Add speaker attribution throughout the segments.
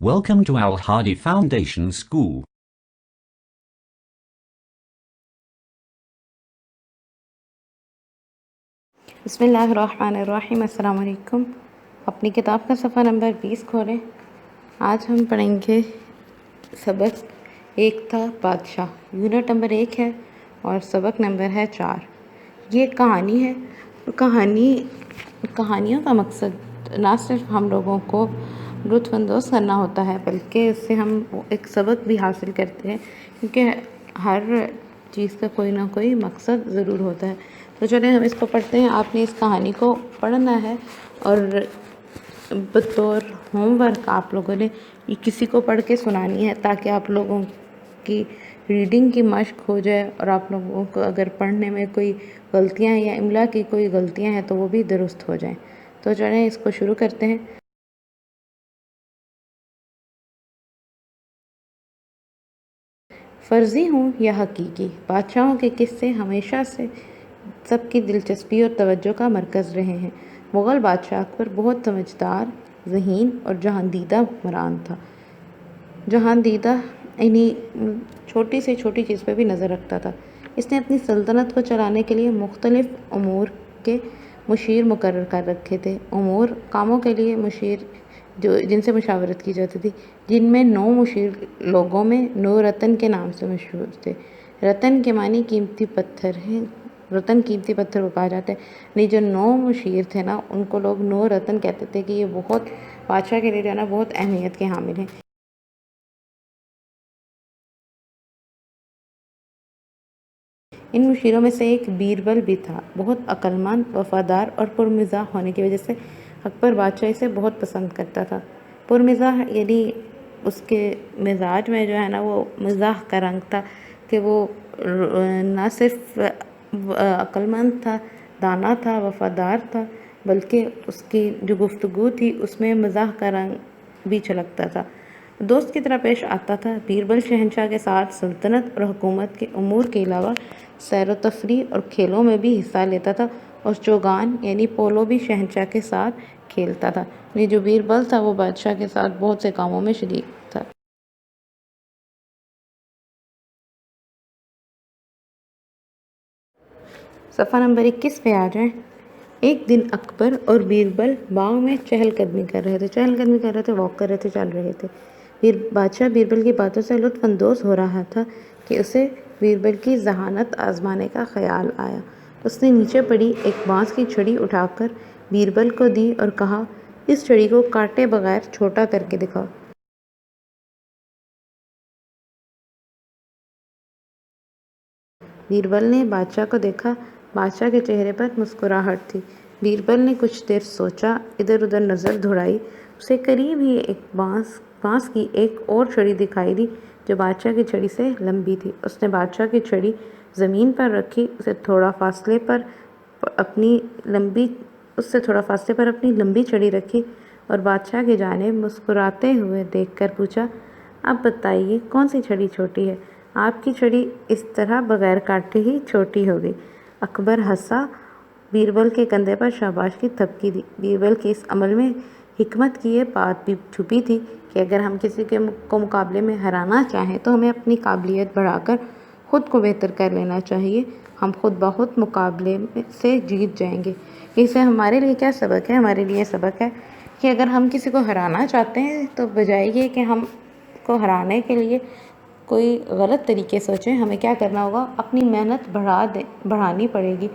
Speaker 1: Welcome to Al Hadi Foundation School.
Speaker 2: बिस्मिल्लाहिर्रहमानिर्रहीम। अस्सलाम वालेकुम। अपनी किताब का صفحہ नंबर 20 खोलें। आज हम पढ़ेंगे सबक एक था बादशाह। यूनिट नंबर 1 है और सबक नंबर है 4। ये कहानी है। कहानियों का मकसद ना सिर्फ हम लोगों को लुत्फ़अंदोज़ करना होता है, बल्कि इससे हम एक सबक भी हासिल करते हैं, क्योंकि हर चीज़ का कोई ना कोई मकसद ज़रूर होता है। तो चलें हम इसको पढ़ते हैं। आपने इस कहानी को पढ़ना है और बतौर होमवर्क आप लोगों ने ये किसी को पढ़ के सुनानी है, ताकि आप लोगों की रीडिंग की मश्क हो जाए और आप लोगों को अगर पढ़ने में कोई गलतियाँ या इमला की कोई गलतियाँ हैं तो वो भी दुरुस्त हो जाएं। तो चलें इसको शुरू करते हैं। फ़र्ज़ी हूँ या हकीकी, बादशाहों के किस्से हमेशा से सबकी दिलचस्पी और तवज्जो का मरकज़ रहे हैं। मुग़ल बादशाह अकबर बहुत समझदार, ज़हीन और जहांदीदा हुक्मरान था। जहांदीदा इन्हीं छोटी से छोटी चीज़ पे भी नज़र रखता था। इसने अपनी सल्तनत को चलाने के लिए मुख्तलिफ़ उमूर के मुशीर मुकर्रर कर रखे थे। उमूर कामों के लिए मुशीर जो जिनसे मशावरत की जाती थी, जिनमें 9 मुशीर लोगों में 9 रतन के नाम से मशहूर थे। रतन के मानी कीमती पत्थर हैं। रतन कीमती पत्थर को कहा जाता है। नहीं, जो 9 मुशीर थे ना, उनको लोग 9 रतन कहते थे कि ये बहुत बादशाह के लिए जो है ना बहुत अहमियत के हामिल हैं। इन मुशीरों में से एक बीरबल भी था। बहुत अक्लमंद, वफादार और पुरमिज़ाह होने की वजह से अकबर बादशाह इसे बहुत पसंद करता था। पुरमिज़ाह यानी उसके मिजाज में जो है ना वो मज़ाह का रंग था, कि वो ना सिर्फ अक्लमंद था, दाना था, वफादार था, बल्कि उसकी जो गुफ्तगू थी उसमें मज़ाह का रंग भी छलकता था। दोस्त की तरह पेश आता था। बीरबल शहंशाह के साथ सल्तनत और हुकूमत के उमूर के अलावा सैर व तफरीह और खेलों में भी हिस्सा लेता था, और चौगान यानी पोलो भी शहंशाह के साथ खेलता था। ये जो बीरबल था वो बादशाह के साथ बहुत से कामों में शरीक था। सफ़ा नंबर 21 पे आ जाएं। एक दिन अकबर और बीरबल बाग में चहलकदमी कर रहे थे, वॉक कर रहे थे, चल रहे थे। बादशाह बीरबल की बातों से लुत्फ़अंदोज़ हो रहा था कि उसे बीरबल की ज़हानत आजमाने का ख्याल आया। उसने नीचे पड़ी एक बांस की छड़ी उठाकर बीरबल को दी और कहा, इस छड़ी को काटे बगैर छोटा करके दिखाओ। बीरबल ने बादशाह को देखा। बादशाह के चेहरे पर मुस्कुराहट थी। बीरबल ने कुछ देर सोचा, इधर उधर नज़र दौड़ाई। उसे करीब ही एक बांस की एक और छड़ी दिखाई दी, जो बादशाह की छड़ी से लंबी थी। उसने बादशाह की छड़ी ज़मीन पर रखी, उससे थोड़ा फासले पर अपनी लंबी छड़ी रखी और बादशाह की जानिब मुस्कुराते हुए देखकर पूछा, अब बताइए कौन सी छड़ी छोटी है? आपकी छड़ी इस तरह बगैर काटे ही छोटी हो गई। अकबर हंसा। बीरबल के कंधे पर शाबाश की थपकी दी। बीरबल के इस अमल में हिकमत की ये बात भी छुपी थी कि अगर हम किसी को मुकाबले में हराना चाहें तो हमें अपनी काबिलियत बढ़ाकर ख़ुद को बेहतर कर लेना चाहिए। हम खुद ब खुद मुकाबले से जीत जाएंगे। इससे हमारे लिए क्या सबक है? हमारे लिए सबक है कि अगर हम किसी को हराना चाहते हैं तो बजाय ये कि हम को हराने के लिए कोई गलत तरीके सोचें, हमें क्या करना होगा, अपनी मेहनत बढ़ानी पड़ेगी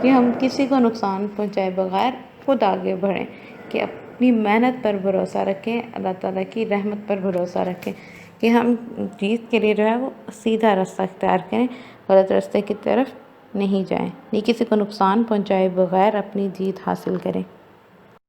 Speaker 2: कि हम किसी को नुकसान पहुंचाए बगैर खुद आगे बढ़ें, कि अपनी मेहनत पर भरोसा रखें, अल्लाह ताला की रहमत पर भरोसा रखें कि हम जीत के लिए जो है वो सीधा रास्ता इख्तियार करें, गलत रास्ते की तरफ नहीं जाएं, नहीं किसी को नुकसान पहुंचाए बगैर अपनी जीत हासिल करें।